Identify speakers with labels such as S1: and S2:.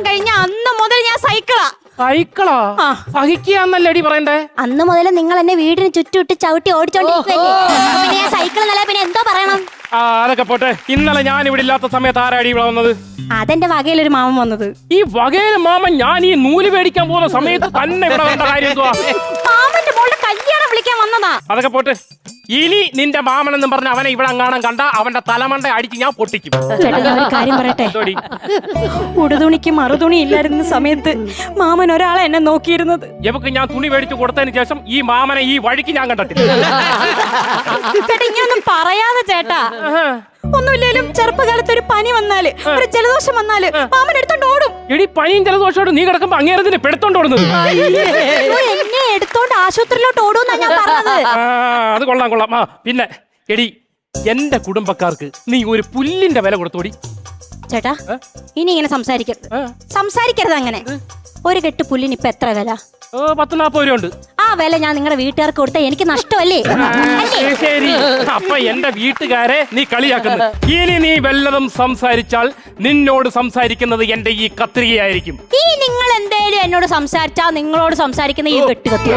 S1: കഴിഞ്ഞ അന്ന് മുതൽ ഞാൻ സൈക്കിളാ.
S2: സൈക്കിളാ? സഹിക്കാന്നല്ലേടി പറയണ്ടേ?
S1: അന്ന് മുതൽ നിങ്ങൾ എന്നെ വീടിന് ചുറ്റുമിട്ട് ചവിട്ടി ഓടിച്ചോണ്ടിരിക്കുകയല്ലേ. പിന്നെ ഞാൻ സൈക്കിൾ എന്നല്ല പിന്നെ എന്തോ പറയണം.
S2: അതൊക്കെ പോട്ടെ. ഇന്നലെ ഞാൻ ഇവിടെ ഇല്ലാത്ത സമയത്ത് ആരാടി ഇവിടെ വന്നത്?
S1: അതെന്റെ വകയിലൊരു മാമൻ വന്നത്.
S2: ഈ വകയിലെ മാമൻ ഞാൻ ഈ നൂല് മേടിക്കാൻ പോകുന്ന സമയത്ത് തന്നെ ഇവിടെ വന്ന കാര്യം എന്തുവാ?
S1: മാമന്റെ മോളുടെ കല്യാണം വിളിക്കാൻ വന്നതാ.
S2: അതൊക്കെ പോട്ടെ. ഇനി നിന്റെ മാമനെന്നും പറഞ്ഞ അവനെ ഇവിടെ അങ്ങാണം കണ്ട അവന്റെ തലമണ്ട അടിച്ച് ഞാൻ പൊട്ടിക്കും.
S1: ചേട്ടാ ഞാൻ ഒരു കാര്യം പറയട്ടെ. ഉടുതുണിക്ക് മറുതുണി ഇല്ലായിരുന്ന സമയത്ത് മാമൻ ഒരാളെ എന്നെ നോക്കിയിരുന്നത്.
S2: ഇവക്ക് ഞാൻ തുണി മേടിച്ചു കൊടുത്തതിന് ശേഷം ഈ മാമനെ ഈ വഴിക്ക് ഞാൻ കണ്ടിട്ടില്ല.
S1: ചേട്ടാ ഇങ്ങനൊന്നും പറയാതെ ചേട്ടാ. ഒന്നുമില്ലേലും ചെറുപ്പകാലത്ത് ഒരു പനി വന്നാല് ഒരു ജലദോഷം വന്നാല് മാമൻ എടുത്തോണ്ട് ഓടും.
S2: എടി പനിയും ജലദോഷമായിട്ട് നീ കിടക്കുമ്പോ അങ്ങേരത്തിന് പെടുത്തോണ്ട് ഓടുന്നത്.
S1: എന്നെ എടുത്തോണ്ട് ആശുപത്രിയിലോട്ട് ഓടുന്നാ ഞാൻ പറഞ്ഞത്.
S2: അത് കൊള്ളാം കൊള്ളാം. പിന്നെ എടി എന്റെ കുടുംബക്കാർക്ക് നീ ഒരു പുല്ലിന്റെ വില കൊടുത്തോടി.
S1: ചേട്ടാ ഇനി ഇങ്ങനെ സംസാരിക്കരുത് അങ്ങനെ. ഒരു കെട്ട് പുല്ലിന് ഇപ്പൊ എത്ര വില?
S2: 10-40 രൂപ ഉണ്ട്.
S1: ആ വില ഞാൻ നിങ്ങളുടെ വീട്ടുകാർക്ക് കൊടുത്ത എനിക്ക് നഷ്ടമല്ലേ?
S2: ശരി, അപ്പൊ എന്റെ വീട്ടുകാരെ നീ കളിയാക്കുന്നു. ഇനി നീ വല്ലതും സംസാരിച്ചാൽ നിന്നോട് സംസാരിക്കുന്നത് എന്റെ ഈ കത്രികയായിരിക്കും.
S1: ഈ നിങ്ങൾ എന്തേലും എന്നോട് സംസാരിച്ചാ നിങ്ങളോട് സംസാരിക്കുന്ന ഈ വെട്ടുകത്തി.